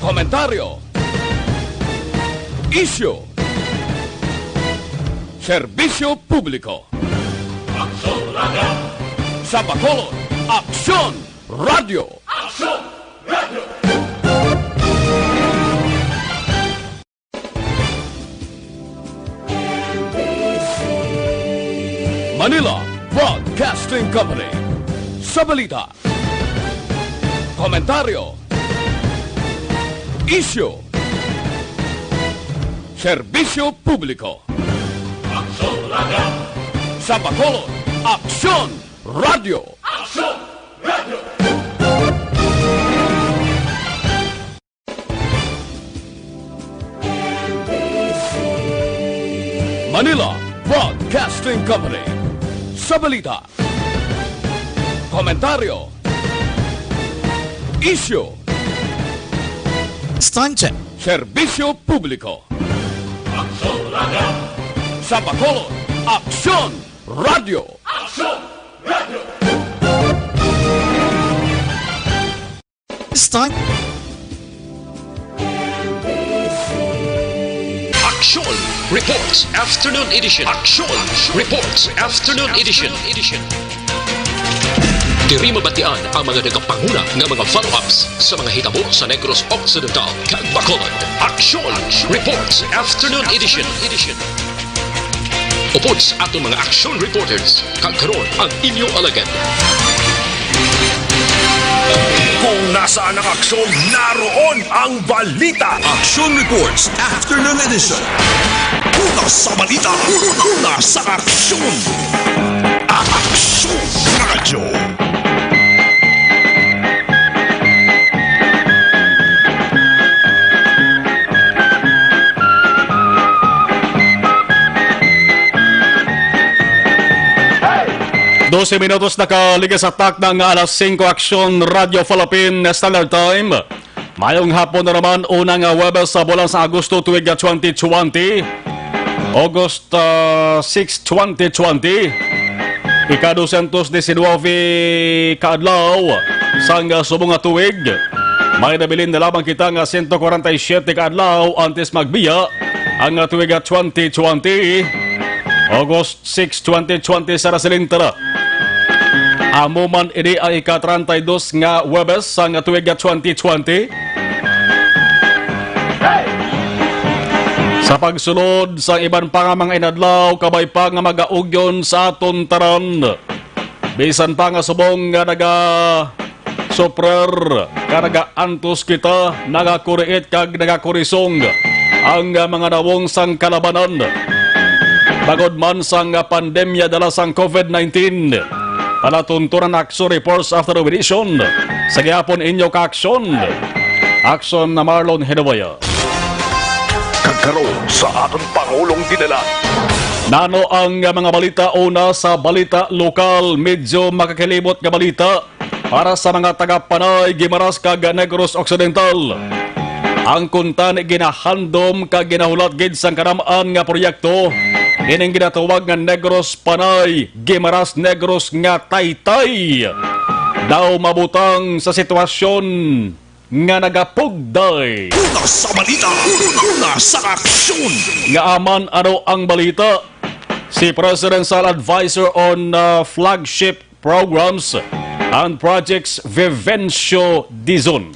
Komentaryo, isyu, serbisyo publiko. Aksyon Radio! Sa Bacolod, Aksyon Radio! Aksyon Radio! Manila Broadcasting Company. Sa balita, komentaryo, isyu, serbisyo publiko. Aksyon Radio! Sa Bacolod, Aksyon Radio! Aksyon Radio! Manila Broadcasting Company. Sa balita, komentaryo, isyu, Stanche. serbisyo publiko. Aksyon Radio! Sa Bacolod, Aksyon Radio! Aksyon Radio! Stan. Aksyon Reports Afternoon Edition. Aksyon Reports Afternoon Edition. Diri mabatian ang mga nagapanguna nga mga follow-ups sa mga hitabo sa Negros Occidental kag Bacolod. Aksyon Reports Afternoon Edition. Upod sa atong mga action reporters kag karon ang inyong alagad. Kung nasaan ang aksyon, naroon ang balita. Action Reports Afternoon Edition. Una sa balita, una sa aksyon. Aksyon Radio. Dose minutos nakaligas sa tak ng alas 5 Aksyon Radio Philippine Standard Time. Mayong hapon na naman unang Webes sa bulan sa Agosto tuwig 2020. August 6, 2020. Ika-219 kaadlaw sang subong nga tuwig. May nabilin na lamang kita nga 147 kaadlaw antes magbiya ang tuwig 2020. August 6, 2020 sa Rasilintara. Amuman ini ang ika-32 nga Webes sa nga tuwig 2020. Sa pagsulod sa iban pa nga mga inadlaw, kabay pa nga magaugyon sa aton taran. Bisan pa nga subong nga naga-soprer, nga naga-antos kita, nagakuriit kag nagakurisong ang mga nawong sang kalabanan. Bagod man sang pandemya dala sang COVID-19. Palatunturan Action Reports After Edition. Sa gihapon inyo ka-aksyon. Aksyon na Marlon Hedawaya. Kagkaroon sa ating Pangulong dinala. Nano ang mga balita una sa balita lokal. Medyo makakilibot nga balita para sa mga taga-Panay, Guimaras kag Negros Occidental. Ang kuntan ginahandom kag ginahulat gid sang karamaan nga proyekto ining ginatawag nga Negros Panay, Guimaras Negros nga Taytay. Daw mabutang sa sitwasyon nga nagapugday. Una sa balita, una sa aksyon. Nga aman ano ang balita? Si Presidential Advisor on Flagship Programs and Projects Vivencio Dizon.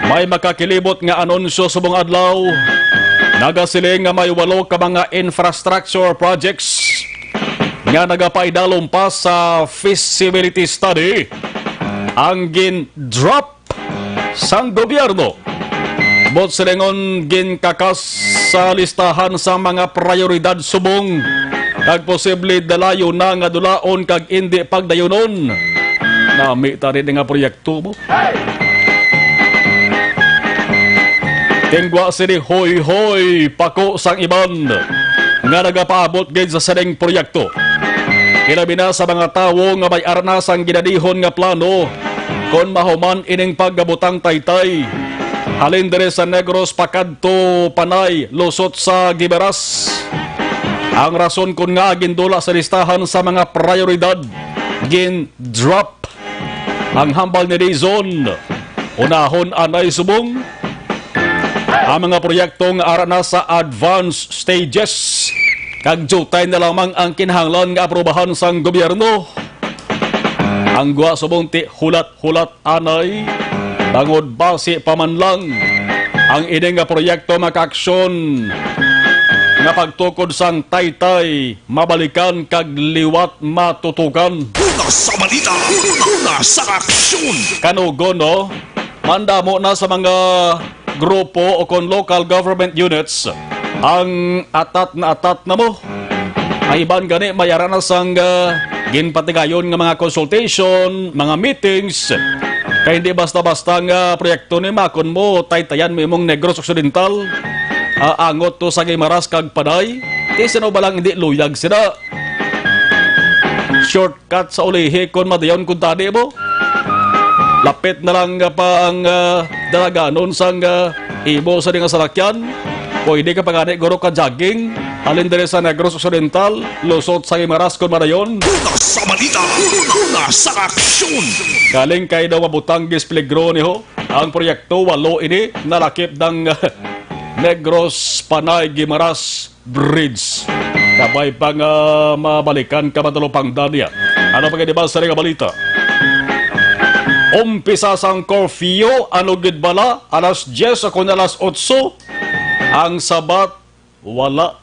May makakilibot nga anunsyo subong adlaw. Nagasiling nga may 8 ka mga infrastructure projects nga nagapaidalom pa sa feasibility study ang gin-drop sang gobyerno. Bot silingon ginkakas sa listahan sa mga prioridad subong kag posible dalayo na nga dulaon kag indi pagdayunon. Nami ta rin nga proyekto mo. Tingwa sini hoy-hoy pako sang iban nga nagapaabot gid sa saning proyekto. Ilabi na sa mga tawo nga may arnas ang ginadihon nga plano kon mahuman ining paggabutang Taytay. Halin dire sa Negros pakadto Panay lusot sa Guimaras. Ang rason kun nga gindula sa listahan sa mga prioridad gin-drop ang hambal ni Dizon. Unahon anay subong Ang mga proyektong ara na sa advanced stages kag jutay na lamang ang kinahanglan nga aprobahan sang gobyerno. Ang guwa subong ti hulat-hulat anay bangod base paman lang ang ini nga proyekto makaaksyon nga pagtukod sang taytay mabalikan kag liwat matutukan. Una sa balita, una sa aksyon. Kanugono, mandamo na sa mga grupo o kon local government units ang atat na mo. Ay iban gani mayara na sang ginpatigayon nga mga consultation, mga meetings. Kaya hindi basta-basta nga proyekto ni makon mo taytayan mo imong Negros Occidental. Angot to sa Guimaras kag Panay. Di sino ba lang hindi luyag sila. Shortcut sa ulihi kon madayon kung tadi mo. Lapit na lang pa ang dalaganon sang ibo sa nga salakyan. Pwede ka pagani guro ka jogging. Alin dire sa Negros Occidental, lusot sa Guimaras kon madayon. Una sa balita, una sa aksyon. Galing kay daw mabutang Gispligro ni ho. Ang proyekto walo ini nalakip ng Negros Panay Guimaras Bridge. Kabay pang mabalikan ka matulupang danya. Ano pa ba sa nga balita? Umpisa sang curfew, ano gid bala? Alas 10 ako na alas 8. Ang sabat, wala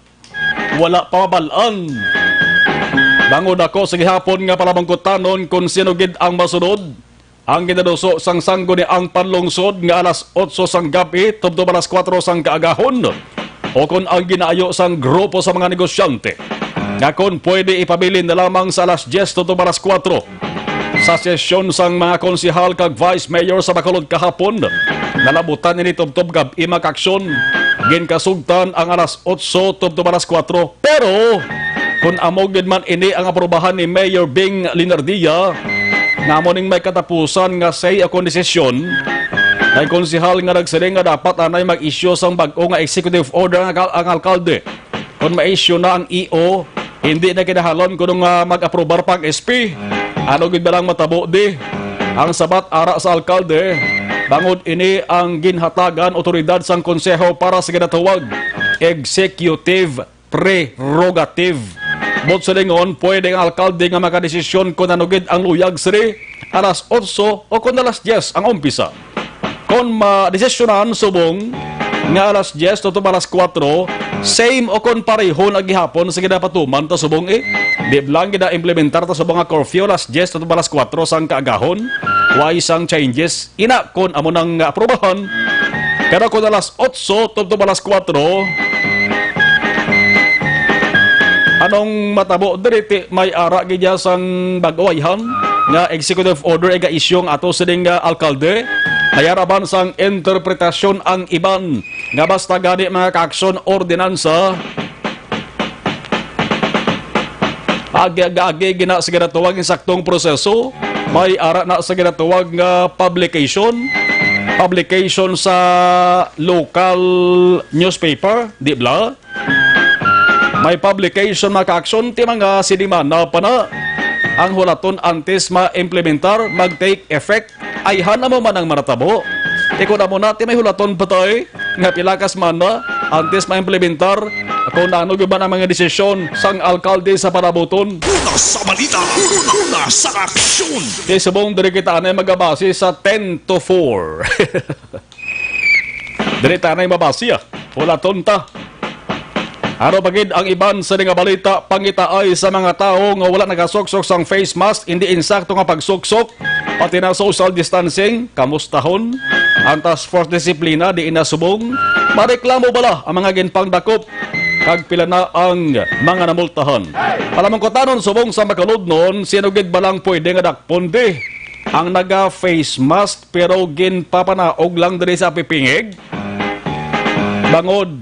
pa mabalaan. Bangod ako sa gihapon nga palabangkutanon kung sino gid ang masunod. Ang ginaduso sang sanggo ni ang panlungsod nga alas 8 sang gabi tubto alas 4 sang kaagahon. O kung ang ginaayo sang grupo sa mga negosyante nga kung pwede ipabilin na lamang sa alas 10 tubto alas 4. Sa sesyon sang mga konsihal kag vice mayor sa Bacolod kahapon, nalabutan ni tubtob gabi makaksyon. Ginkasugtan ang alas 8 tubto alas 4. Pero kung amogid man ini ang aprobahan ni Mayor Bing Linardia, namoning may katapusan nga say ako desisyon, ay konsihal nga nagsiling nga dapat anay mag-issue sang bag-o nga executive order ang alkalde. Kung ma-issue na ang EO, hindi na kinahalon kung mag-aprobar pang SP. Ano gid ba lang matabo di? Ang sabat ara sa alkalde, bangod ini ang ginhatagan otoridad sang konseho para sa ginatawag executive prerogative. Bot sa lingon, pwede ang alkalde nga makadesisyon kung nanugid ang luyag siri alas 8 o kung alas 10 ang umpisa. Kung madesisyonan subong nga alas 10 o alas 4, same o kung pareho na gihapon sa ginapatuman ta subong di lang gina-implementar ta subong nga curfew alas 10 o alas 4 sang kaagahon. Why sang changes? Ina kung amo nang aprobahan. Pero kung alas 8 o alas 4, anong matabo diriti may ara gidya sang bag-oyhan nga executive order ega isyong ato sining alkalde. Mayaraban sang interpretasyon ang iban nga basta gani mga kaaksyon ordinansa. Agi-agi gina sa ginatuwag ng saktong proseso. May ara na sa ginatuwag nga publication sa local newspaper, di bla? May publication makaaksyon ti mga sinimana pa na ang hulaton antes ma-implementar, mag-take effect, ay hana mo man ang maratabo. Iko na muna, ti may hulaton pa tayo, nga pilakas man na, antes ma-implementar, kung ano ba ang mga desisyon sang alkalde sa parabuton. Una sa balita, una sa aksyon. Ti subong diri kita na magabase sa 10 to 4. Diri ta na mabase hulaton ta. Ano bagid ang iban sa nga balita pangitaay sa mga tao nga wala nagasuksok sang face mask, hindi insakto nga pagsuksok, pati na social distancing, kamustahon, ang task force disiplina di inasubong, mareklamo bala ang mga ginpangdakop, kag pila na ang mga namultahan. Palamang kotanon subong sa Bacolod noon, sinugid ba lang pwede nga dakponde ang naga-face mask pero ginpapanaog lang diri sa pipingig? Bangod,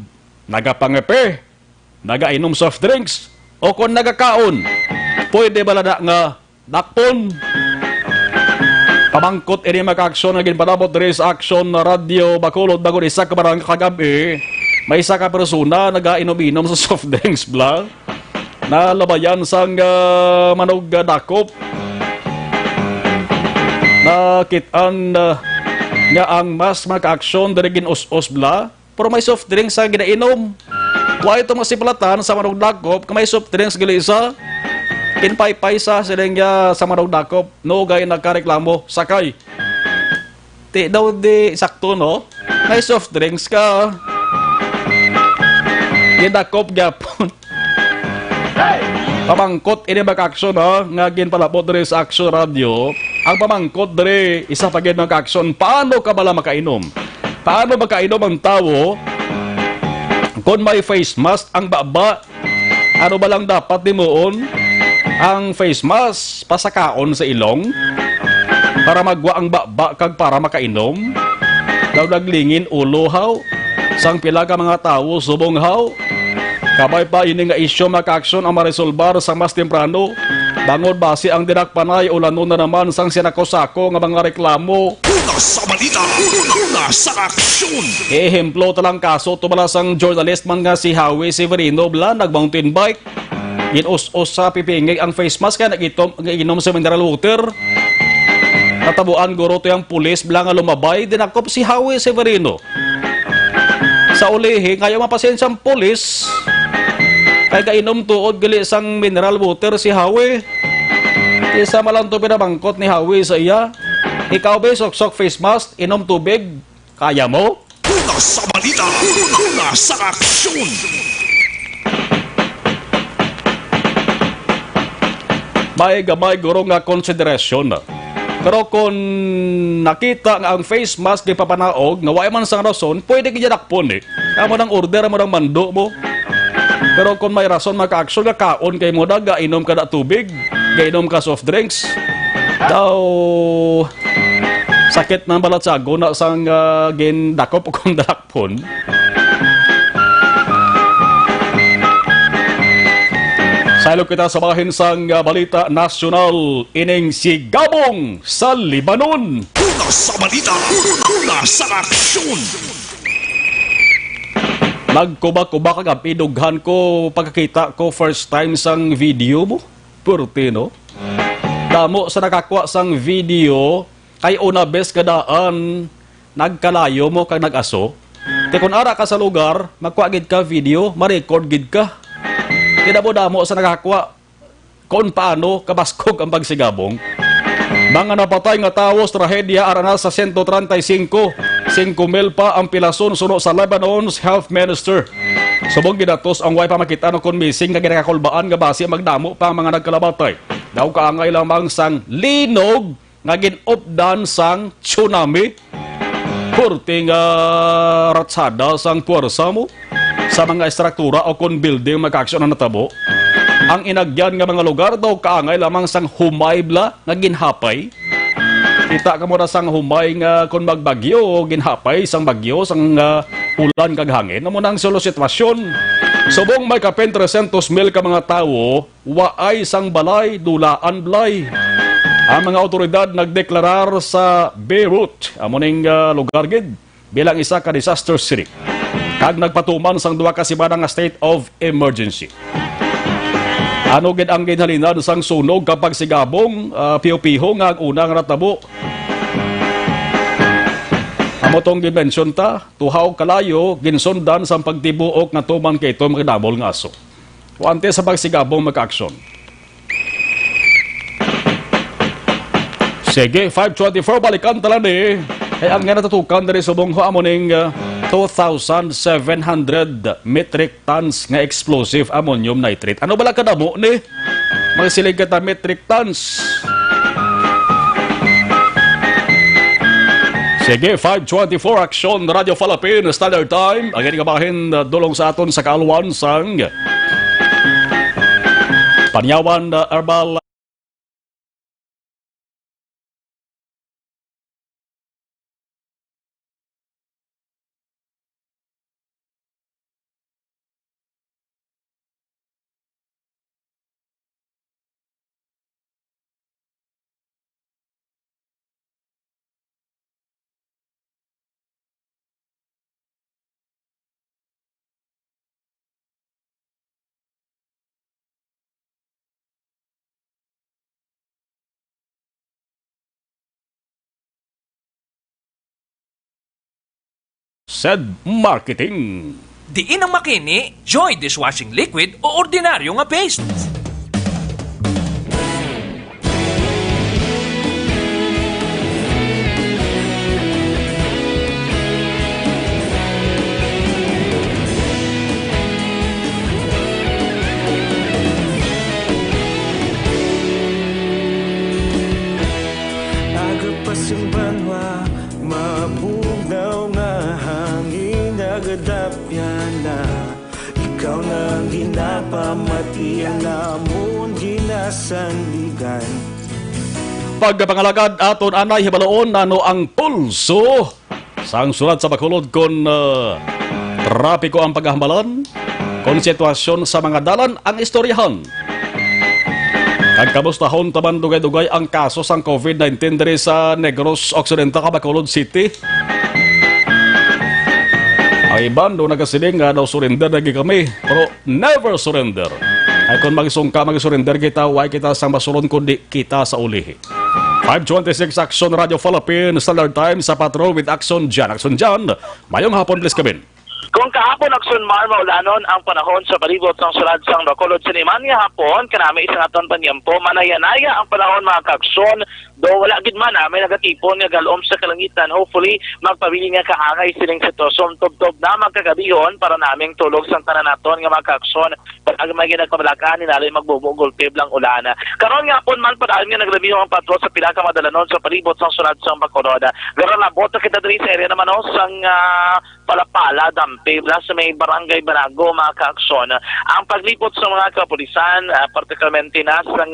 nagapangepe, nagainom soft drinks, o kung nagakaon, pwede ba na nga dakpon? Pamangkot ini maka-aksyon na ginpalabot diri sa Aksyon Radio Bacolod bago isa ka barang kagabi, may isa ka persona nagainom-inom sa soft drinks bla, na labayan sang manog dakop, nakitaan nga ang mas maka-aksyon diri gin us-us bla, pero may soft drinks sa ginainom. Wa ito masipalatan sa manong dakop, kung may soft drinks gali isa, kinpay-pay sa silang sa manong dakop, no, gaya nagkareklamo, sakay. Ti daw di sakto, no? May soft drinks ka. Gidakop gapon. Pamangkot ini mag-aksyon ha, nga ginpalapot diri sa Aksyon Radio. Ang pamangkot diri, isa pa gid mag-aksyon, paano ka bala makainom? Paano makainom ang tao kung may face mask ang baba? Ano ba lang dapat dimuon? Ang face mask pasakaon sa ilong para magwa ang baba kag para makainom? Daw naglingin ulo haw, sang pila ka mga tao subong haw. Kabay pa ini nga isyo maka-aksyon ang maresolbar sa mas temprano. Bangod base ang dinakpanay o lano na naman sang sinakosako nga mga reklamo. Una sa balita, una sa aksyon. Ehemplo talang kaso tumala sang journalist man nga si Howie Severino bla nag-mountain bike. Ginus-us sa pipingig ang face mask kaya nag-inom sa mineral water. Natabuan guro to yung pulis bla nga lumabay dinakop si Howie Severino. Sa ulihi, ngayon mapasensyang pulis. Kaya kainom tuod gali sang mineral water si Howie. Isa malang to pinabangkot ni Howie sa iya. Ikaw ba sok-sok face mask, inom tubig, kaya mo? Una sa balita, una sa aksyon. May gamay guro nga konsiderasyon. Pero kung nakita nga ang face mask di papanaog, nga wala man sang rason, pwede kiyanakpon eh. Amo ng order, amo ng mando mo. Pero kung may rason maka-aksyon ka kaon kay mo na, gainom ka na tubig, gainom ka soft drinks, daw sakit ng balatsago na sang gendakop o kung dalakpon. Salo kita sa bahin sang balita nasyonal, ining si Gabong sa Libanon. Una sa balita, una sa aksyon. Nagkuba-kuba kag pinughan ko pagkakita ko first time sang video mo. Purti, no? Damo sa nakakuha sang video, kay una bes kadaan, nagkalayo mo kag nag-aso. Kaya kung ara ka sa lugar, magkuha gid ka video, ma-record gid ka. Kaya mo damo sa nakakuha kung paano kabaskog ang pagsigabong. Mga napatay nga tawo sa trahedya arana sa 135. 5,000 pa ang pilason suno sa Lebanon's health minister. Subong gidatos ang way pa makita no kon missing nga ginakakulbaan nga base magdamo pa ang mga nagkalabatay. Daw kaangay lamang sang linog nga ginupdan sang tsunami. Kurting ratsada sang puwersa mo sa mga estruktura o kon building magka-aksyon na natabo. Ang inagyan nga mga lugar daw kaangay lamang sang humay bla nga ginhapay. Kita ka mo na sang humay nga kung magbagyo o ginhapay sang bagyo sang ulan kag hangin. Amo nang solo sitwasyon. Subong may kapin 300,000 ka mga tawo, waay sang balay, dulaan blay. Ang mga otoridad nagdeklarar sa Beirut, amo ning lugar gid, bilang isa ka disaster city. Kag nagpatuman sang duha ka semana nga state of emergency. Ano gid ang ginhalinan sang sunog kapag sigabong piho-piho nga ang unang natabo. Amo tong dimensyon ta, tuhaw kalayo ginsundan sang pagtibuok nga tuman kay itom kinabol nga aso. Wante sa pagsigabong magka-aksyon. Sige, 5:24 balikan tala ni. Ay ang nga natutukan diri subong ho amo ning 2,700 metric tons nga explosive ammonium nitrate. Ano bala kadamo ni? Mga silig kata metric tons. Sige, 5:24 Aksyon Radio Philippines Standard Time. Ang ginikabahin dulong sa aton sa kaaluan sang Panyawan Herbal said marketing. Diin ang makini, Joy dishwashing liquid o ordinaryo nga paste. Agapasimbangwa, mabugaw nga hangin agadapyan na. Ikaw na ginapamatian namon ginasandigan. Pagkapangalagad aton anay hibaloon ano ang pulso sang sulat sa Bacolod kon trapiko ang paghahamalan, kon sitwasyon sa mga dalan ang istoryahan. Nagkamustahon taman dugay-dugay ang kaso sang COVID-19 diri sa Negros Occidental, Bacolod City. Ang iban doon nagasiling nga daw surrender lagi kami, pero never surrender. Ay kung mag-surrender kita, why kita sang masulon kundi kita sa ulihi. 5:26 Action Radio Philippines Standard Time sa patrol with Action Jan. Mayong hapon, please kabin. Kung kahapon Akson Mar maulanon ang panahon sa palibot ng sulad sang Bacolod Siniman nga hapon, kanami isang aton panyampo, manayanaya ang panahon mga kaakson, do wala gid man may nagatipon nga galom sa kalangitan. Hopefully magpabili nga kaangay siling sitwasyon tubtob na magkagabihon para naming tulog sang tanan naton nga mga kaakson. Pag may ginagpabalakan nilali magbubugol lang ulan. Karon nga hapon man padaan nga nagrabihon ang patrol sa pila ka madalanon sa palibot ng sulad sang Bacolod. Pero labot kita diri sa area naman sang Palapala, Dampebla sa may Barangay Banago, mga kaakson. Ang paglipot sa mga kapulisan, particularmente na sa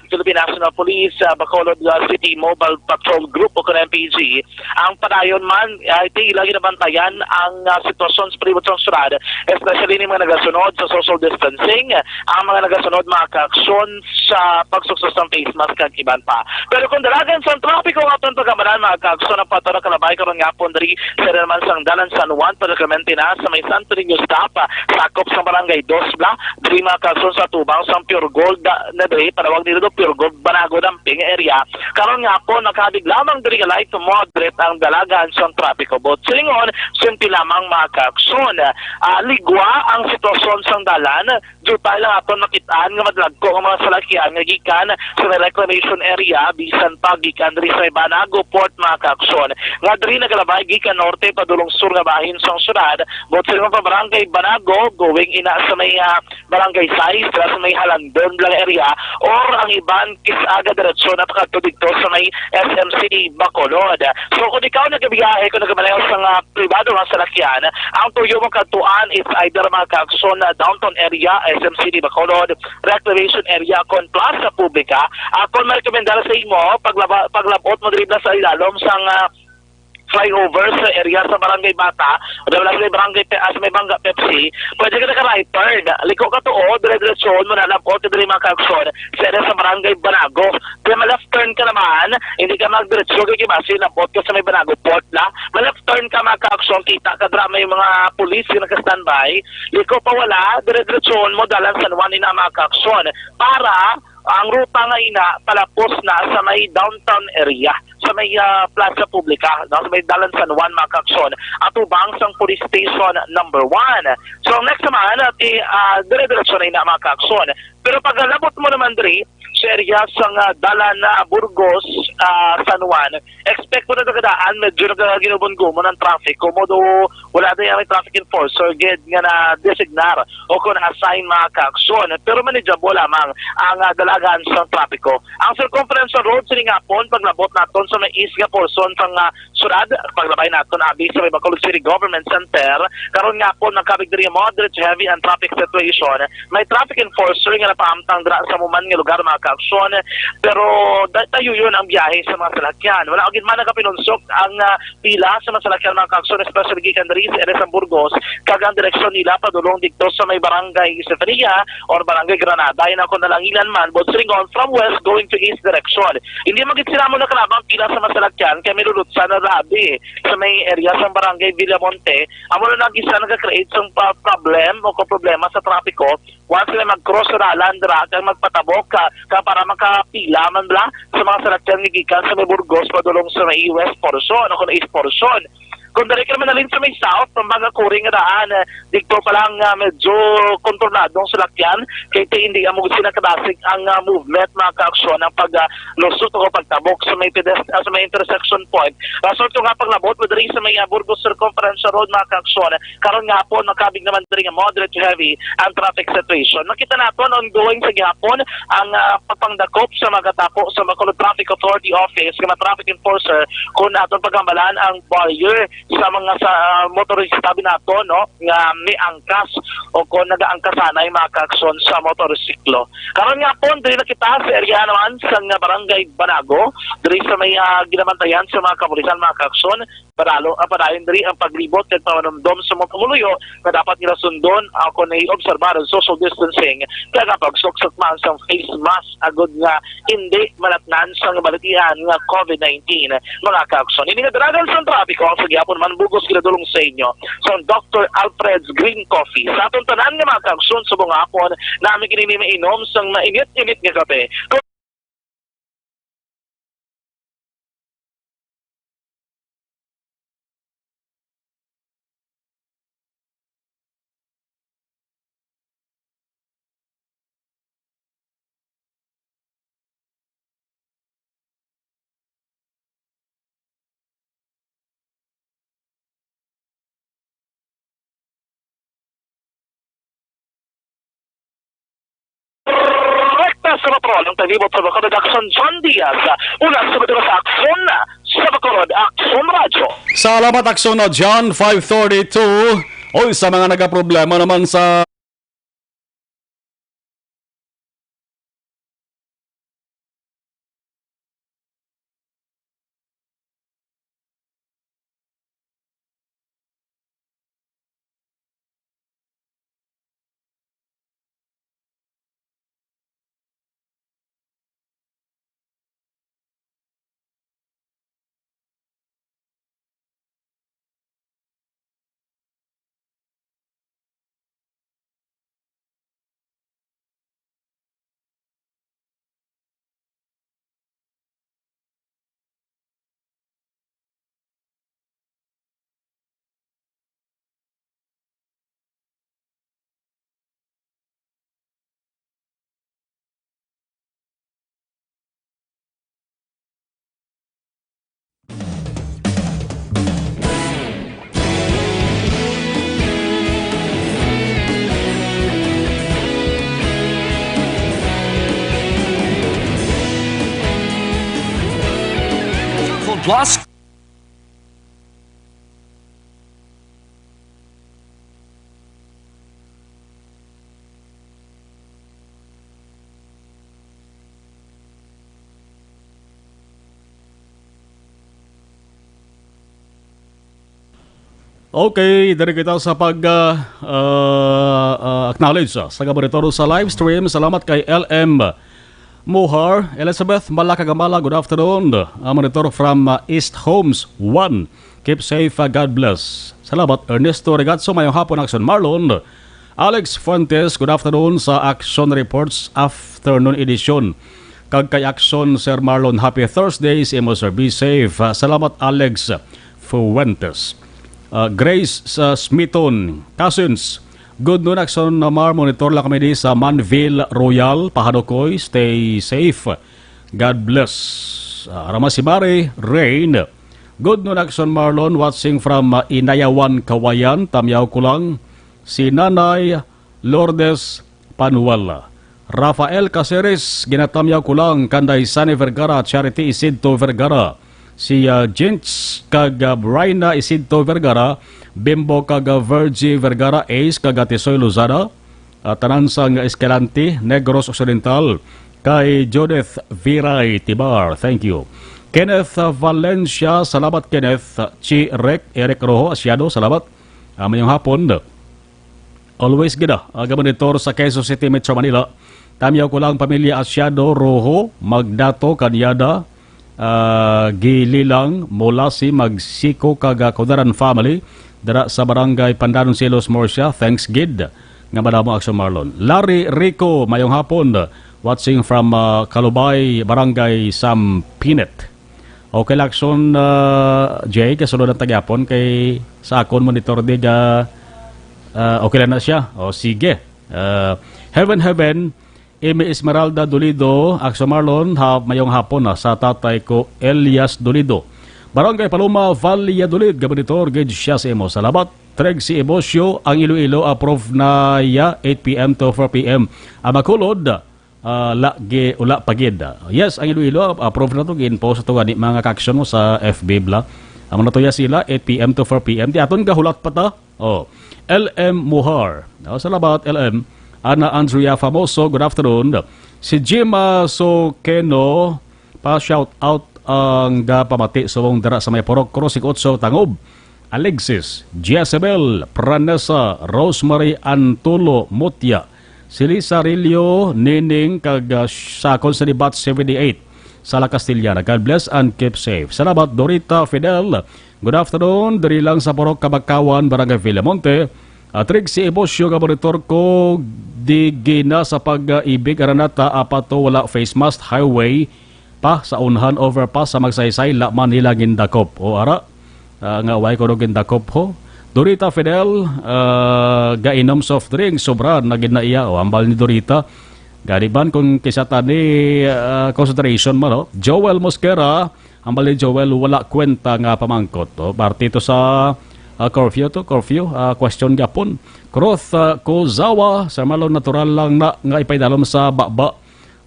Philippine National Police, Bacolod City Mobile Patrol Group o MPG, ang padayon man, iti lagi nabantayan ang sitwasyon sa palibot sa syudad, especially ni mga nagasunod sa social distancing, ang mga nagasunod mga kaakson sa pagsuksos ng face mask kag iban pa. Pero kung dalagan sa trapiko nga itong pagkamanan, mga kaakson, ang patara kalabay karon nga po dari sa naman sang dalan San Juan, particularmente na sa may Santo Niño Stop, sakop sa Barangay Dosbla, dari mga kaakson sa tubang sa Pure Gold na dari, panawag nila do Pure Gold Banago Damping area. Karon nga po nakabig lamang diri light to moderate ang dalagan sa trapiko. But silingon, simple lamang mga kaakson. Ligwa ang sitwasyon sang dalan, dito tayo lang aton nakitaan nga madlagko ang mga salakyan nga gikan sa reclamation area, bisan pa gikan diri sa Banago Port mga kaakson. Nga diri nagalabay gikan norte padulong sur nga bahin sa syudad, but silingon pa Barangay Banago, going ina sa may Barangay Sais, sa may Halandon lang area, or ang iban kisaga diretsyon at kadto dito sa may SMC Bacolod. So kung ikaw nagabiyahe, kung nagabalayaw sa pribado ng salakyan, ang tuyo mong katuan is either mga kaakson downtown area, SMC Bacolod, recreation area, kon plaza publika. Kung may rekomendar sa imo, paglabot mo diribla sa ilalom sang flyover sa area sa Barangay Bata, o sa may Barangay sa may Bangga Pepsi, pwede ka naka-right turn. Liko ka to, dire-diretsyon mo na lapot, dire mga kaakson, sa area sa Barangay Banago. Kaya ma-left turn ka naman, hindi ka mag-diretsyon, kikibasi, lapot ka sa may Banago Port la. Ma-left turn ka mga kaakson, kita ka drama yung mga pulis yung naka-standby. Liko pa wala, dire-diretsyon mo, dalang San Juan ina mga kaakson, para ang ruta nga ina palapos na sa may downtown area, sa may plaza publika, sa may dalan San Juan mga kaakson, at ubang sang police station number 1. So next naman, dire-diretsyon na ina mga kaakson. Pero pag labot mo naman diri sa area sang dalan na Burgos, San Juan, expect mo na nagadaan, medyo ginubon-gumo ng traffic, kumodo wala na yung traffic enforcer, ged nga na designar o kung assign mga kaakson. Pero manageable lamang ang dalagan sa trapiko. Ang circumference sa road, sili nga po, paglabot naton sa may east nga portion sang syudad, paglabay naton abi sa may Bacolod City Government Center, karon nga po nagkabig diri moderate to heavy and traffic situation. May traffic enforcer nga napaamtang dira sa muman nga lugar mga kaakson, pero tayo yun ang biyahe sa mga salakyan. Wala agad man nakapinunsok ang pila sa mga salakyan mga kaakson, especially gikan diri sa area sa Burgos, kagang direksyon nila padulong dito sa may Barangay Sefania or Barangay Granada. Yan ako nalangilan man, but silingon from west going to east direction. Hindi magit sila mo nakalabang pila sa mga salakyan, kaya may lulutsan na rabi sa may area sa Barangay Villamonte. Amo na nag-isa nag-create ng problem o problema sa trapiko. Once sila mag-cross sa landra, kaya magpatabok ka para makapila man bla sa mga salakyan gigikan sa may Burgos padulong sa may west portion o kung east portion. Kung dali ka naman nalin sa may south, pambaga kuring nga daan, dito pa lang medyo kontroladong salakyan, kaya hindi mo sinakadasig ang movement, mga kaaksyon, ang paglusot o pagtabok sa may, sa may intersection point. So ito nga paglabot, madali sa may Burgos Circumference Road, mga kaaksyon, karon nga po, nakabig naman dali nga moderate to heavy ang traffic situation. Nakita natin, ongoing sa gihapon, ang papangdakop sa magatapo sa Bacolod Traffic Authority Office, mga traffic enforcer, kung natin pagkambalan ang barrier sa mga sa motorista tabi nato, no, nga may angkas o kung nagaangkasanay mga kaaksyon sa motorsiklo. Karon nga po, dili na kita sa area naman sa barangay Banago, dili sa may ginabantayan sa mga kapulisan, mga kaaksyon, padayon diri ang paglibot at pamanumdom sa mga pamuluyo na dapat nila sundon ako na i-obserbar ang social distancing kaya pagsuksok man sa face mask agod nga hindi malatnan sa balitian nga COVID-19 mga kaaksyon. Ini nga daragan sa trapiko sa gyapon man bugos kinadulong sa inyo sa Dr. Alfred's Green Coffee. Sa atong tanan nga mga kaaksyon sa buong hapon namin kinini mainom sa mainit-init nga kape. Sa Bacolod, ang talibot sa Bacolod Action John Diaz, una sa Bacolod sa Action sa Bacolod Action Radio. Salamat Aksyon na John 532. Oy, sa mga nagaproblema naman sa Plus, okay, dari kita sa pag-acknowledge sa gabaritoro sa live stream. Salamat kay LM Mohar, Elizabeth Malakagamala, good afternoon. Monitor from East Homes 1. Keep safe, God bless. Salamat Ernesto Regazzo, mayong hapon Action Marlon. Alex Fuentes, good afternoon sa Action Reports Afternoon Edition. Kag kay Action Sir Marlon, happy Thursday, imo sir, be safe. Salamat Alex Fuentes. Grace Smithon, Cousins, good noon Action Mar, monitor lang kami di sa Manville Royal, Pahadokoy, stay safe, God bless. Ramasimare, Rain, good noon Action Marlon, watching from Inayawan, Kawayan, tamyaw ko lang, si Nanay Lourdes Panuala. Rafael Caceres, ginatamyaw ko lang, Kanday Sani Vergara, Charity Isidto Vergara, si Jinx kag Bryna Isidto Vergara, Bimbo kag Virgie Vergara, Ace kag Tisoy Luzada, tanan sang Escalante, Negros Occidental, kay Judith Viray Tibar, thank you. Kenneth Valencia, salamat Kenneth. Chi Eric Rojo Asyado, salamat. Mayong hapon. Always gida, monitor sa Quezon City, Metro Manila. Tamyaw ko lang pamilya Asyado, Rojo, Magdato, Kanyada, Gililang, Molasi, Magsiko, kag Kudaran family, dara sa barangay Pandanon Silos, Morsia, thanks gid nga madamo Action Marlon. Larry Rico, mayong hapon, watching from Kalubay, barangay Sampinet. Okay, Lakson, Jay, kasunod ang tagyapon kay sa akon monitor di ga okay lang na siya. O sige. Heaven, Amy Esmeralda Dolido, Axo Marlon, mayong hapon sa tatay ko, Elias Dolido. Barangay Paloma, Valladolid, Gabanitor, Gage siya sa imo. Salamat. Treg si Ebosyo, ang Iloilo, approve na 8 p.m. to 4 p.m. Makulod, ula pagid. Yes, ang Iloilo, approve na ito. Gin-post ito gani mga kaksyon mo sa FB bla. Ang natuya sila, 8 p.m. to 4 p.m. Di aton gahulat pa ta. LM Muhar. Salamat, LM. Ana Andrea Famoso, good afternoon. Si Jima Sokeno, pa-shout out ang pamati sa mong dara sa may Porok, Krosik Otso, Tangob. Alexis, Jezebel, Pranesa, Rosemary Antulo, Mutya, Silisa Rilio, Nining, Sakon sa Libat 78, Sala Castillana. God bless and keep safe. Salamat, Dorita Fidel. Good afternoon. Dari lang sa Porok, Kabakawan, Barangay Villamonte. Trig si Ebosyo, Gabonitor ko, di gina sa pag-ibig, Aranata, apato, wala face mask, highway, pa sa unhan overpass sa Magsaysay, La Manila, Gindakop. O ara, nga way ko Gindakop ho. Dorita Fidel, gainom soft drink, sobra na ginaiya. O ambal ni Dorita. Ganiban kung kisata ni consideration mo. No? Joel Mosquera, ambal ni Joel, wala kwenta nga pamangkot. O, partito sa curfew. Question gapon. Kroth Kozawa, sa malong natural lang na nga ipaydalom sa baba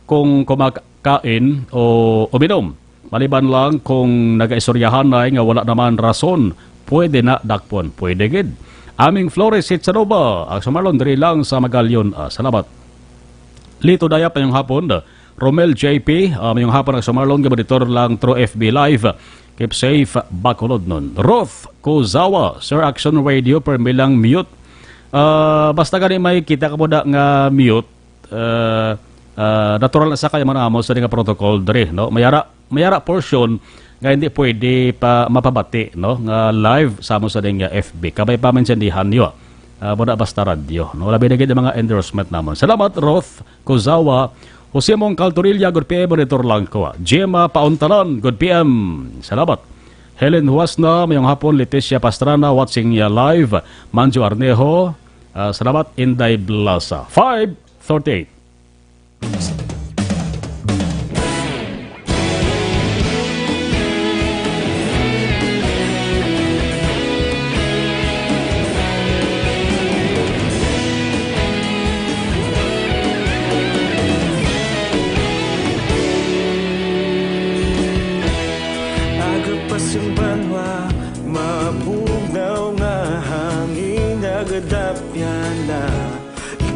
kung kumakain o uminom. Maliban lang kung nag-isoryahan na nga wala naman rason, pwede na dakpon. Pwede gid. Aming Flores Hitsanova, ang sumalon diri lang sa Magalyon. Salamat. Lito daya pa yung hapon. Romel JP, yung hapon ang sumalon, gabaditor lang through FB Live. Keep safe, Bacolod nun. Roth Kozawa, Sir Action Radio, per milang mute. Basta gani may kita ka mo da nga mute, natural na sa kaya mga amos sa nga protocol dere, no? Mayara portion nga hindi pwede pa mapabati, no? Nga live sa mo sa nga FB. Kabay pa man siyandihan nyo. Muna basta radio, no? Labi na gid mga endorsement namon. Salamat, Roth Kozawa. Jose Mong Caltorilla, good PM, monitor lang ko. Gemma Pauntalan, good PM. Salamat. Helen Huasna, mayong hapon. Leticia Pastrana, watching ya live. Manjo Arnejo, salamat. Inday Blasa. 5:38.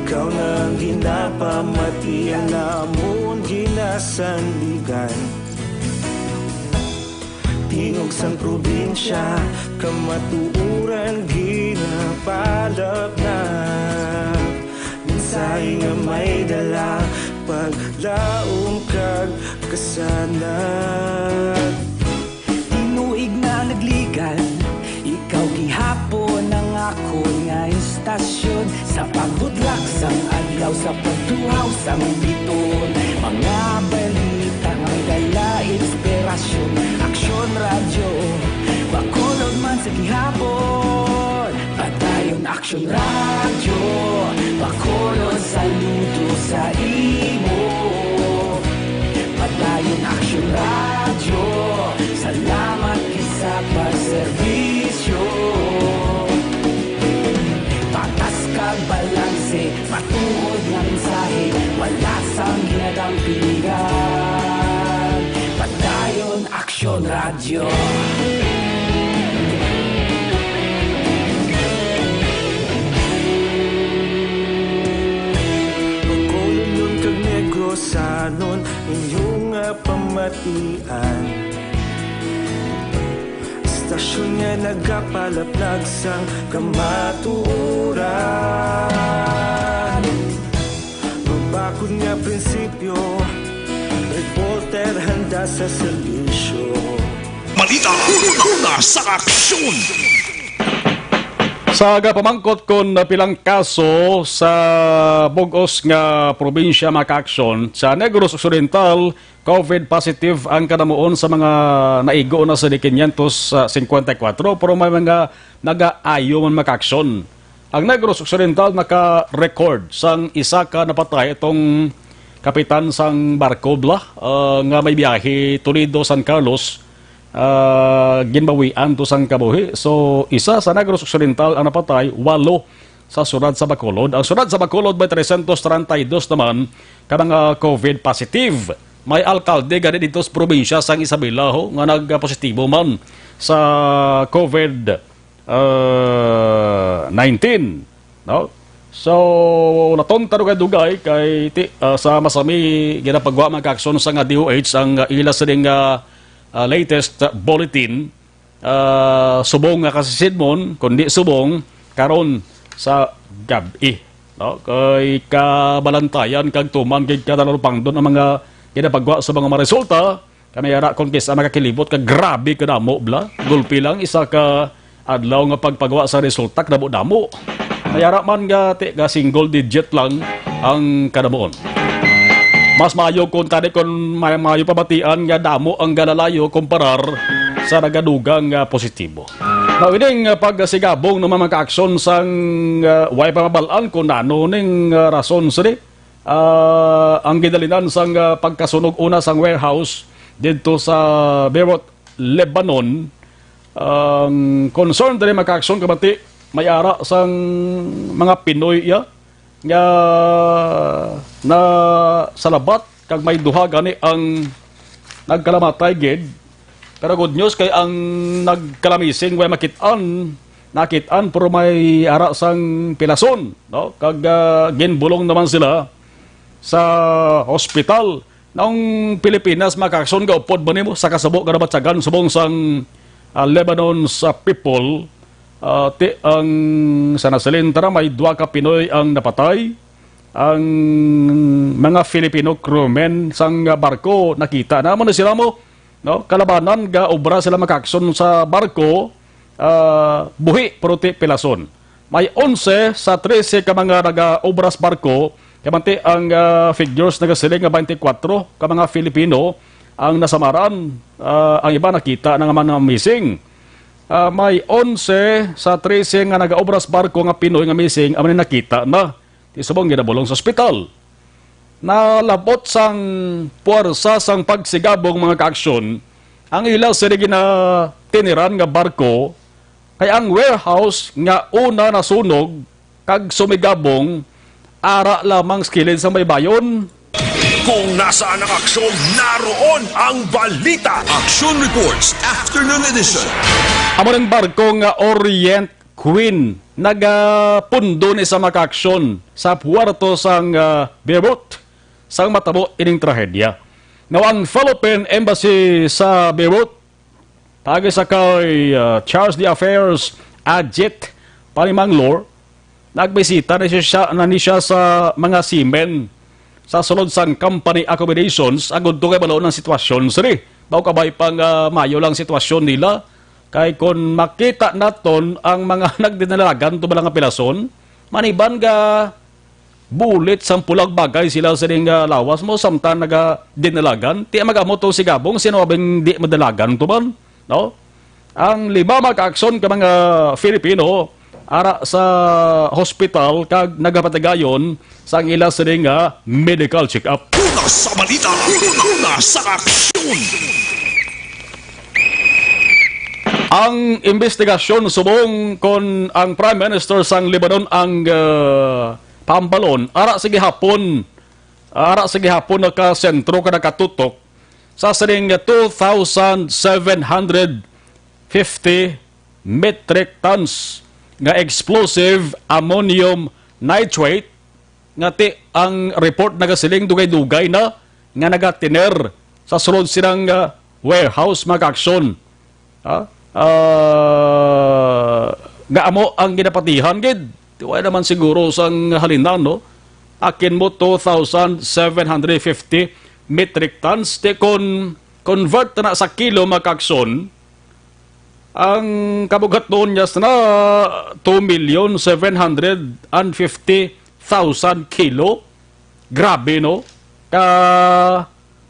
Ikaw nang ginapamatian namon ginasandigan. Tingog sang probinsya, kamatuuran ginapalap na. Minsay nga may dala, paglaom kag kasanag. Tinuig na nagligan, ikaw gihapon ang ako nga istasyon. Sa pagbutlak sang adlaw, sa pagtuhaw sang biton. Mga balita ang dala, inspirasyon. Aksyon radyo, Bacolod man sa gihapon. Patayon Aksyon radyo, Bacolod saludo sa imo. Patayon Aksyon radyo, salamat sa pagserbisyo. Patas kag balanse, patuod nga mensahe, wala sang ginadampingan. Patayon Aksyon radyo. Bacolod nun kag Negrosanon, inyong pamatian. Stasyon nga nagapalaplag sang kamatuuran. Mabakod nga prinsipyo, reporter handa sa serbisyo. Balita, una sa aksyon! Sa pamangkot kon pilang kaso sa bugos nga probinsya maka-aksyon sa Negros Occidental, COVID positive ang kanamuon sa mga naigo na sa 554 pero may mga nag-aayo man maka-aksyon. Ang Negros Occidental naka-record sang isa ka napatay itong kapitan sang barko nga may biyahe Toledo, San Carlos. Ginbawian to sang kabuhi. So, isa sa Negros Occidental ang napatay, 8 sa Surad sa Bacolod. Ang Surad sa Bacolod may 332 naman ka mga COVID positive. May alkalde gani dito sa probinsya sang Isabela nga nagpositibo man sa COVID-19. No? So, natonta ro kay dugay kay sa masami ginapagwa magka-aksyon sa nga DOH ang ila sa ding latest bulletin, subong nga kasi Sidmon, kundi subong karon sa gabi. No? Kay kabalantayan, kag tuman, kay katalupang doon ang mga ginapagwa sa mga resulta, kami yara kung kisa makakilibot, ka grabe ka damo, bla. Gulpi lang, isa ka adlaw nga pagpagawa sa resulta, kadamo-damo. Mayara man nga, single digit lang ang kadamoon. Mas mayo kung tadi kung mayo pabatian nga damo ang galalayo kumparar sa nagadugang positibo. Now, ining pagsigabong ng mga ka-aksyon sang way pamabalaan kung nano ning rason sa ang gidalinan sang pagkasunog una sang warehouse dito sa Beirut, Lebanon. Ang concern dali mga ka-aksyon kabati may ara sang mga Pinoy nga na salabat kag may duha gani ang nagkalamatay gid. Pero good news kay ang nagkalamising way nakitaan pero may ara sang pilason, no? Kag ginbulong naman sila sa hospital ng Pilipinas. Makakson ga upod ba nimo sa kasabo nga nabatsagan subong sang Lebanon's people. Ang sanasalin tara may 2 ka Pinoy ang napatay. Ang mga Filipino crewmen sang barko nakita naman na sila mo, no? Kalabanan ga obra sila makakson sa barko, buhi prote pilason. May 11 sa 13 ka mga naga-obra sa barko, kamanti ang figures nagasiling nga 24 ka mga Filipino ang nasamaran, ang iba nakita ng mga missing. May 11 sa 13 nga nag-obras barko nga Pinoy nga missing ang nakita na isubong ginabulong sa ospital. Nalabot sang puwersa sang pagsigabong mga kaaksyon ang ila sila ginatiniran nga barko kay ang warehouse nga una nasunog kag sumigabong ara lamang skilid sa may bayon. Kung nasaan ang aksyon, naroon ang balita. Action Reports Afternoon Edition. Amo ng barko nga Orient Queen nagapundo ni sa makaaksyon sa puerto sang Beirut sang matabo ining trahedya. Now ang Philippine Embassy sa Beirut pagi sa kay Charles de Affairs Ajit Panimanglor nagbisita na siya sa mga seamen sa sulod sang company accommodations agud to kay balaon ng sitwasyon siri. Baw kabay pang mayo lang sitwasyon nila kay kon makita naton ang mga nagdinalagan to balang pilason maniban ga bulit sang pulag bagay sila sa ding lawas mo samtang naga dinalagan ti magamo to sigabong sino abing di madalagan to man, no? Ang 5 maka-aksyon ka mga Filipino ara sa hospital kag nagapatagayon sa ila sa ding medical check-up. Una sa balita, una sa aksyon. Ang investigasyon subong kon ang Prime Minister sang Lebanon ang pambalon ara sige hapon naka sentro ka nakatutok sa sining 2,750 metric tons nga explosive ammonium nitrate nga ti ang report nagasiling dugay-dugay na nga nagatiner sa sulod silang warehouse magaaksyon. Nga amo ang ginapatihan gid. Wala naman siguro sang halinan, no? Akin mo 2,750 metric tons. Te kon convert na sa kilo makakson, Ang kabugat doon niya na 2,750,000 kilo. Grabe, no?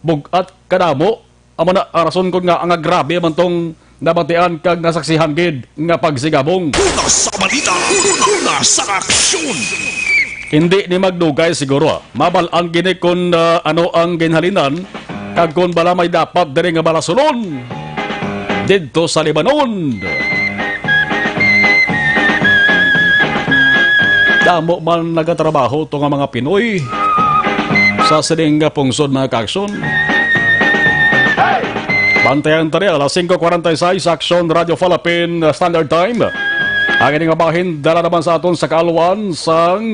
Bugat, kadamo. Amo na, rason ko nga, ang grabe man tong nabatian kag nasaksihan gid nga pagsigabong. Una sa balita, una sa aksyon. Hindi ni magdugay siguro. Mabalaan gini kung ano ang ginhalinan kag kung bala may dapat diri nga balasulon dito sa Lebanon. Damo man nagatrabaho to nga mga Pinoy sa sining nga pungsod mga kaaksyon. Bantayan tari, alas 5:46, Aksyon Radio Philippine Standard Time. Ang ining mabahin, dala naman sa aton sa kaaluan sang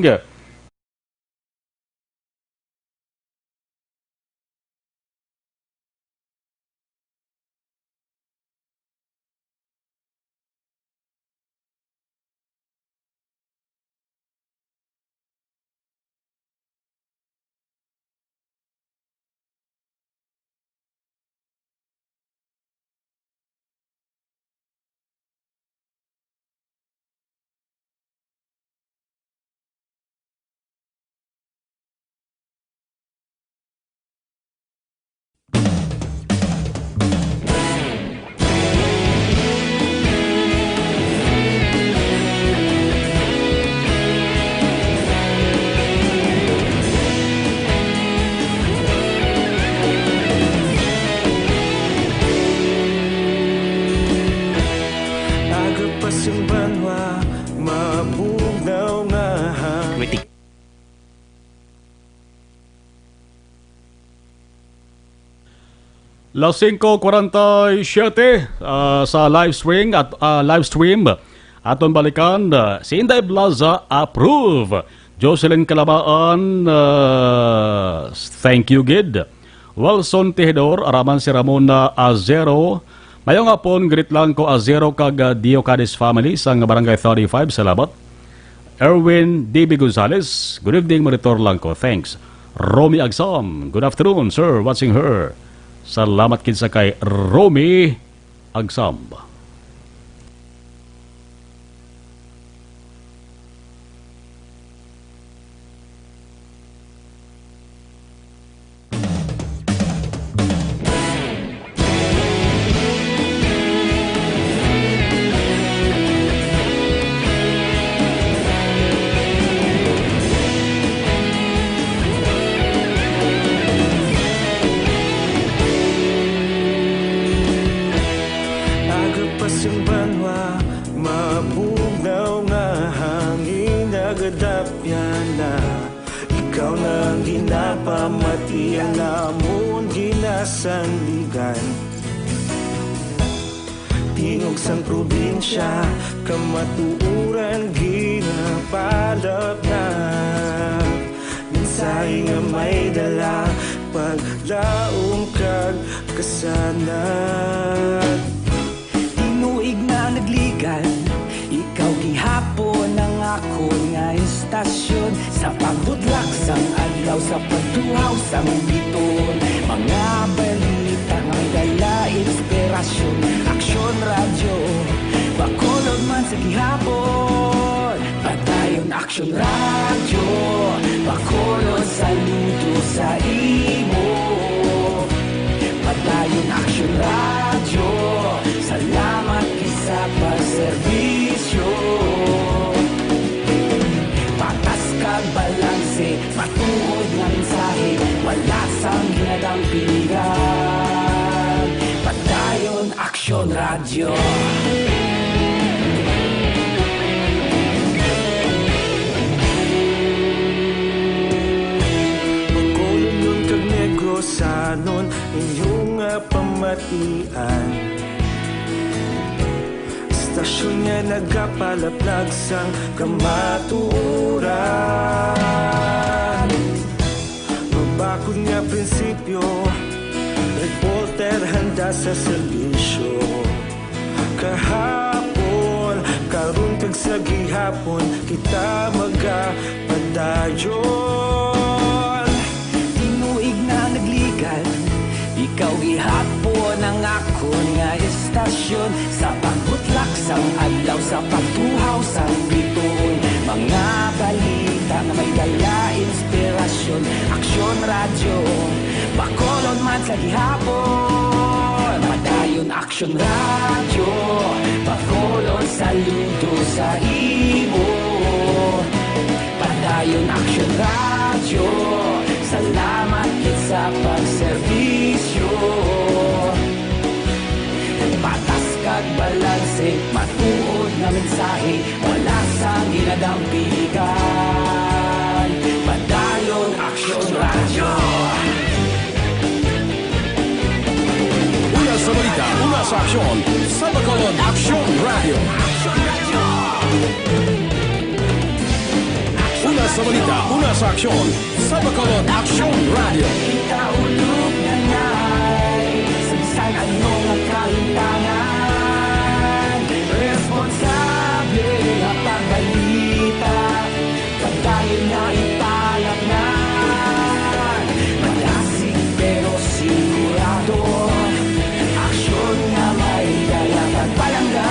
Las 5:47 sa live stream aton balikan si Inday Blaza approve. Jocelyn Calabaan thank you gid. Wilson Tejador araman si Ramona Azero. Mayong hapon greet lang ko Azero kag Dio Cadiz family sa barangay 35 salamat. Erwin DB Gonzales, good evening monitor lang ko, thanks. Romy Agsam, good afternoon sir, watching her. Salamat kinsa kay Romy Agsam. Tingog sang probinsya, kamatuuran ginapalap na. Minsay nga may dala, paglaom kag kasanad. Tinuig na nagligan, ikaw gihapon ang ako nga istasyon. Sa pagbudlak sang adlaw, sa pagtuhaw sang biton. Mga balita nga dala inspirasyon. Aksyon radyo, bakolod man sa gihapon. Patayon Aksyon radyo, bakolod saludo sa imo. Patayon Aksyon radyo, salamat kisa pagserbisyo. Patas kag balanse, matuod nga mensahe, wala sang ginadampingan. Patayon Aksyon radyo. Bakolod nun kag Negrosanon, inyong pamatian. Stasyon nga nagapalaplag sang kamatuuran. Mabakod nga prinsipyo, reporter handa sa serbisyo. Kahapon, karon kag sa gihapon, kita magapadayon. Tinuig na nagligan, ikaw gihapon ang akon nga istasyon sa pagbutlak sang adlaw sa pagtuhaw sang bituon. Mga balita nga may dala inspirasyon, Aksyon Radyo, Bacolod man sa gihapon. Padayon Aksyon Radyo, Bacolod saludo sa imo. Padayon Aksyon Radyo, salamat kit sa pagserbisyo. Patas kag balanse, matuod na mensahe, wala sang ginadampigan. Padayon Aksyon Radyo. Una sa balita, una sa aksyon, sa Bacolod Aksyon Radio. Una sa balita, una sa aksyon, sa Bacolod Aksyon Radio. Ikaulog na na'y sansan ano nga kahintangan. Responsable nga pagbalita, pagdayon na ipalat na. Malasig pero sigurado, aksyon nga may dala pagpalanggan.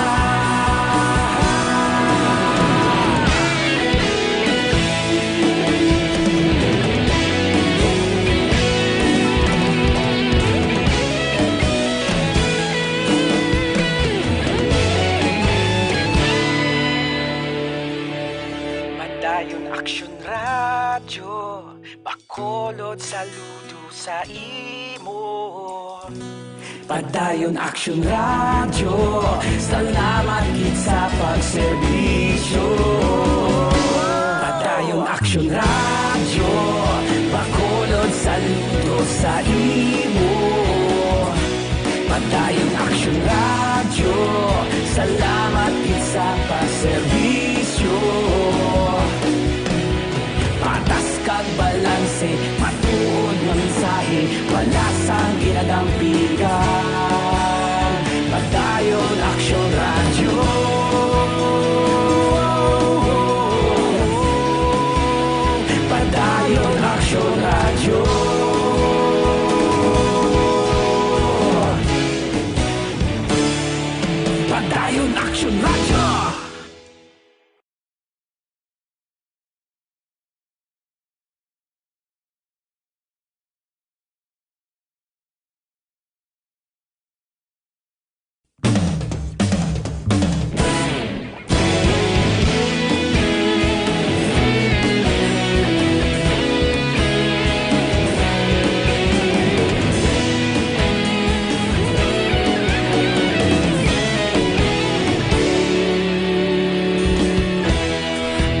Padayon Aksyon Radyo, Bacolod saludo sa imo. Padayon Aksyon Radyo, salamat kit sa pagserbisyo. Padayon Aksyon Radyo, Bacolod saludo sa imo. Padayon Aksyon Radyo, salamat kit sa pagserbisyo. Patas kag balanse, matuod nga mensahe, wala sang ginadampigan. Padayon Aksyon Radyo. Padayon Aksyon Radyo. Padayon Aksyon Radyo.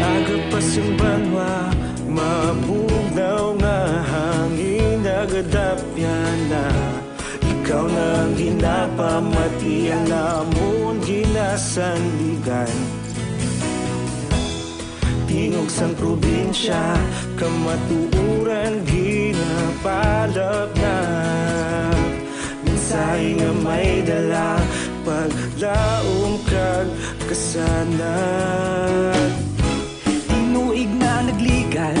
Agapas yung banwa, mabugnaw nga hangin, nagadapyan na. Ikaw nang ginapamatian, namon ginasandigan. Tingog sang probinsya, kamatuuran ginapalap na. Minsay nga may dala, paglaom kag kasanat. Tinuig na nagligan,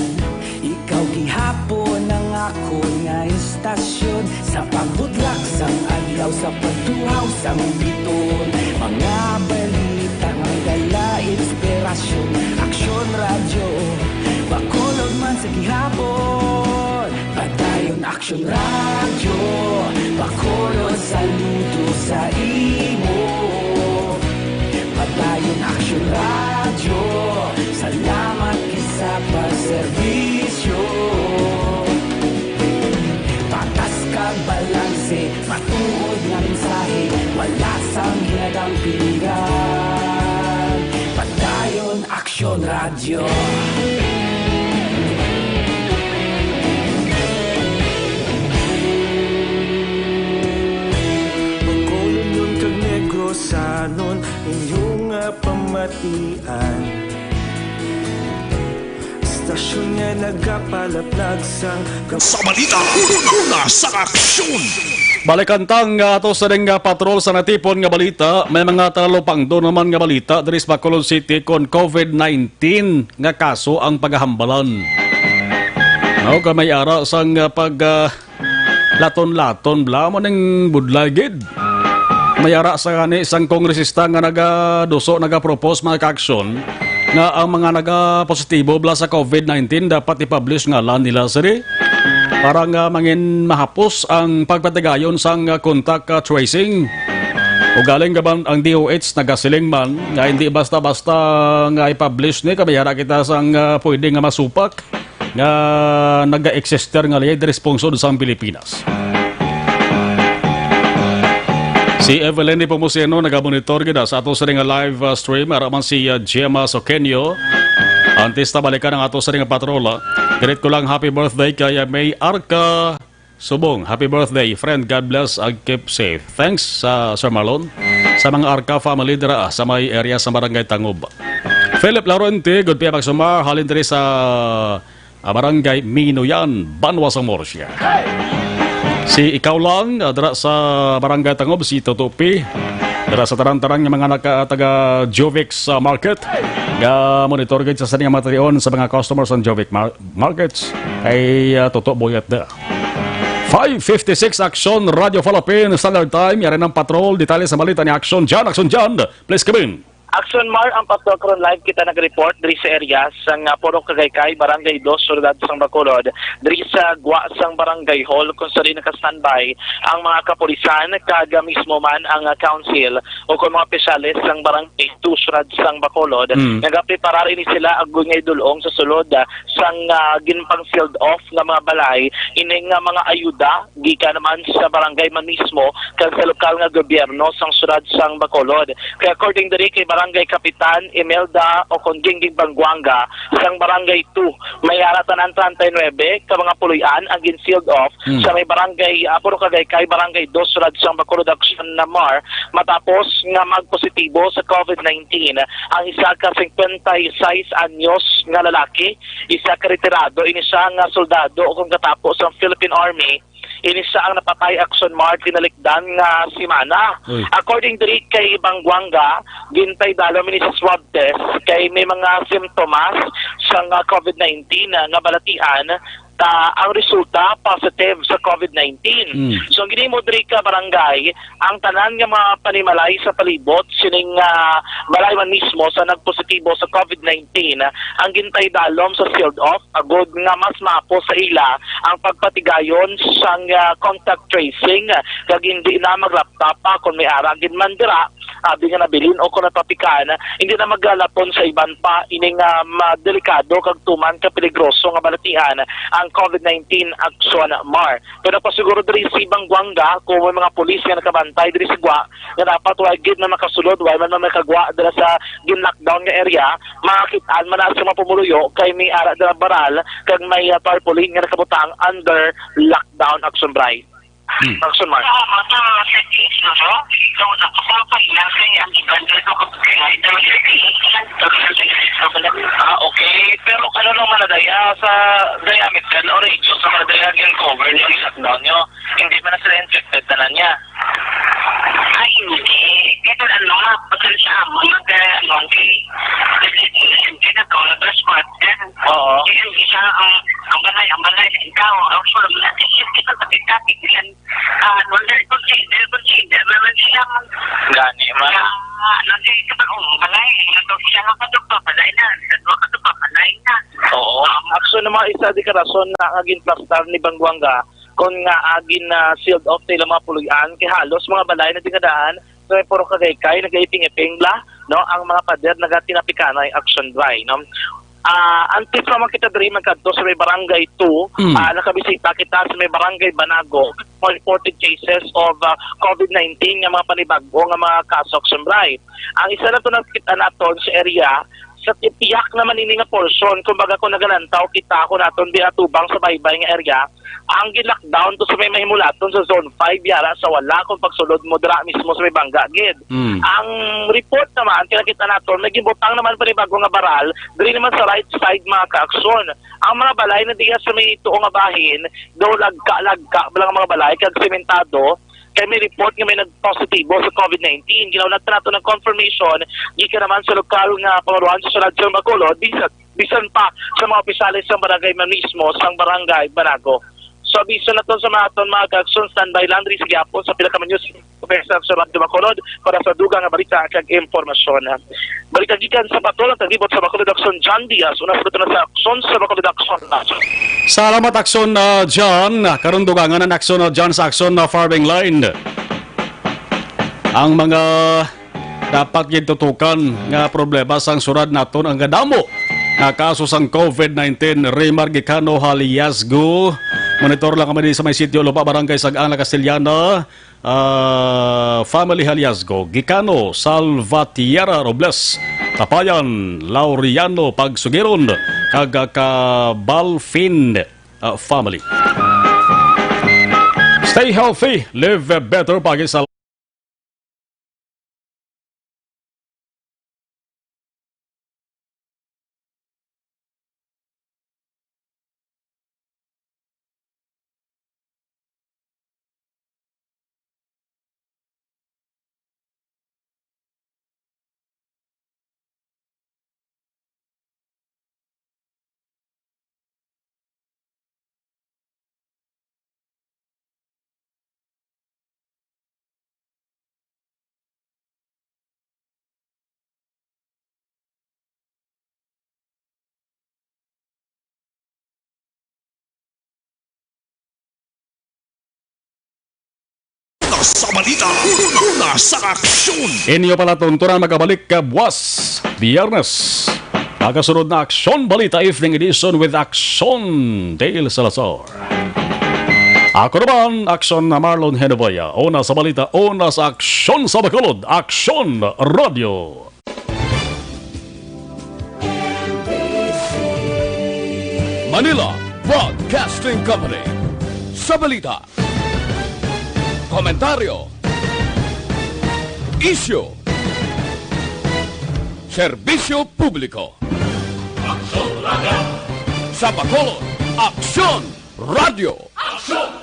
ikaw gihapon ang akon nga istasyon sa pagbutlak sang adlaw sa pagtuhaw sang biton. Mga balita nga dala inspirasyon, Aksyon Radyo, Bacolod man sa gihapon. Padayon Aksyon Radyo, Bacolod saludo sa imo. Padayon Aksyon Radyo, salamat kisa pagserbisyo. Patas kag balanse, matuod nga mensahe, wala sang ginadampigan. Padayon Aksyon Radyo. Bacolod nun kag Negros sanon, inyong pamatian. Istasyon nga nagapalaplag sang Sa balita, una sa aksyon. Balikantang ato sa ding patrol sa natipon nga balita, may mga talalupang do naman nga balita diri sa Bacolod City kon COVID-19 nga kaso ang paghahambalan. Now kamay ara sang laton-laton bla mo ning budlay gid. Mayara sa kani isang kongresista nga naga-propose mga ka-aksyon nga ang mga naga-positibo bla sa COVID-19 dapat i-publish ngalan nila siri para nga mangin mahapos ang pagpatigayon sang contact tracing. O galing gaban ang DOH nagasiling man nga hindi basta-basta nga i-publish ni kabayara kita sang pwede nga masupak nga naga-exister nga liya responsod sa Pilipinas. Si Evelyn Pomuceno nagamonitor gida sa ato sa ring live stream araman si Gemma Sokenyo. Antes na balikan ang ato sa ring patrola. Greet ko lang happy birthday kay May Arca Subong. Happy birthday, friend. God bless and keep safe. Thanks sa Sir Marlon. Sa mga Arca family dira sa may area sa Barangay Tangob. Philip Laurente, good piya magsumar. Halin diri sa Barangay Minoyan, Banwa sa Morsia. Si Ikaw Lang, dira sa Barangay Tangob, si Totopi. Dira sa tarang-tarang ng mga taga Jovix Market. Nga monitor gid sa saning materion sa mga customers ng Jovic Markets ay Toto Boyat da. 5:56 Action Radio Philippines Standard Time. Yari ng patrol. Detalye sa balita ni Action Jan. Please come in. Action Mar, ang patrol karon live kita nag-report diri sa area sang Purok Kagaykay, Barangay 2, Syudad sang Bacolod. Diri sa Gwa sang Barangay Hall kung saan naka-standby ang mga kapulisan, kaga mismo man ang council o kung mga opisyalis sang Barangay 2, Syudad sang Bacolod. Nagaprepara ini sila agungay dulong sa sulod sang ginpang sealed off nga mga balay ining mga ayuda gikan naman sa barangay man mismo kag sa lokal nga gobyerno sang Syudad sang Bacolod. Kaya according diri kay Barangay Kapitan Imelda o Gingging Banguanga sang Barangay 2 may aratan 39 ka mga puloy-an ang gin-sealed off sa may Barangay Purok Kagaykay, Barangay 2, Syudad sang Bacolod Action Namar matapos nga magpositibo sa COVID-19 ang isa ka 56 anyos nga lalaki, isa ka retirado, ini siya nga soldado o kung katapos ang Philippine Army. Ini siya ang napatay Action Mart kinalikdan nga simana. According to kay Banguanga, gintay dalo ni sa swab test kay may mga simptomas sa COVID-19 nga balatian ang resulta positive sa COVID-19. So ang ginimo diri ka barangay, ang tanan nga mga panimalay sa palibot sining balay man mismo sa nagpositibo sa COVID-19, ang gintay dalom sa sealed off agud nga mas maapo sa ila ang pagpatigayon sa contact tracing kag hindi na maglaptop pa kung may ara gid man dira abi nga nabilin o kung natapikan hindi na maglalapon sa iban pa ining delikado kag tuman ka peligroso nga balatian ang COVID-19 Action Mar. Pero pasiguro diri si Banguanga kung may mga pulis nga nakabantay diri sa Gwa nga dapat wa gid na makasulod wa man makagwa dira sa gin-lockdown nga area makitaan man sa mga pumuluyo kay may ara dira baral kag may tarpaulin nga nakabutang under lockdown Action Bray. Action Mar. Okay, pero ano nang manadaya sa diameter ka o radio sa manadaya yung cover niyo yung lockdown nyo, hindi man na sila infected na niya. Ay, hindi. Ito ano, pasensya mo, oo. Isa ang balay, ikaw, ang sure mo natin, kita sa pagkapit nilan, consider, naman silang gani, man. Nandiyo ito ba, balay, siya nga patugpabalay na, oo. Action naman isa di karason na aging plastar ni Banguanga, kung nga aging sealed off nila mga puluyan, kay halos mga balay na tingadaan, so may Purok Kagaykay, nag-iping-iping la, no, ang mga pader nag-tinapikanay Action Dry, no. Antes naman kita diri magkadto sa may Barangay 2, nakabisita kita sa may Barangay Banago, more reported cases of COVID-19 nga mga panibago nga mga kaso Action Dry. Ang isa na to nakita naton sa area sa tiyak naman ini nga portion kumbaga kung nagalantaw kita ko naton di atubang sa baybay nga area ang gi-lockdown to sa may mahimulaton sa zone 5 yara sa wala kung pagsulod mo dira mismo sa may Bangga gid. Ang report naman kinakita naton nagibutang naman pa ni bago nga baral diri naman sa right side mga ka-aksyon. Ang mga balay na diya sa may tuong nga bahin do lagka bilang mga balay kag sementado kaya may report nga may nag-positibo sa COVID-19. Ginawag natin ng confirmation gikan naman sa lokal nga pangaruan sa Syudad sang Bacolod bisan pa sa mga opisyalis sa barangay man mismo sang Barangay Banago. So abiso na to sa mga aton mga kagson, standby Landry sa gyapon sa pila ka news sa Radyo Bacolod para sa dugang nga balita kag impormasyon. Balita gikan sa Bacolod taglibot sa Bacolod Akson John Diaz una sa na sa Akson sa Bacolod Akson. Salamat Akson John. Karon dugangan ang Akson John sa Akson Farming Line. Ang mga dapat gitutukan nga problema sang surad naton ang gadamo nga kaso sang COVID-19 Raymar Gicano Haliasgo. Monitor lang kami sa may sitio Lupa Barangay Sagang La Castellana. Family Haliasgo, Gicano, Salvatierra Robles, Tapayan, Laureano Pagsugiron, Kagakabalfin family. Stay healthy, live better pagi sa sa balita, una sa aksyon. Inyo pala tuntunan magabalik ka buwas, Biyernes. Pagkasunod na Aksyon Balita Evening Edition with Aksyon Dale Salazar. Ako naman, Aksyon Marlon Henovoya. Una sa balita, una sa Aksyon sa Bacolod, Aksyon Radio. Manila Broadcasting Company. Sa balita, komentaryo, isyu, serbisyo publiko. Aksyon Radio! Sa Bacolod, Aksyon Radio. Aksyon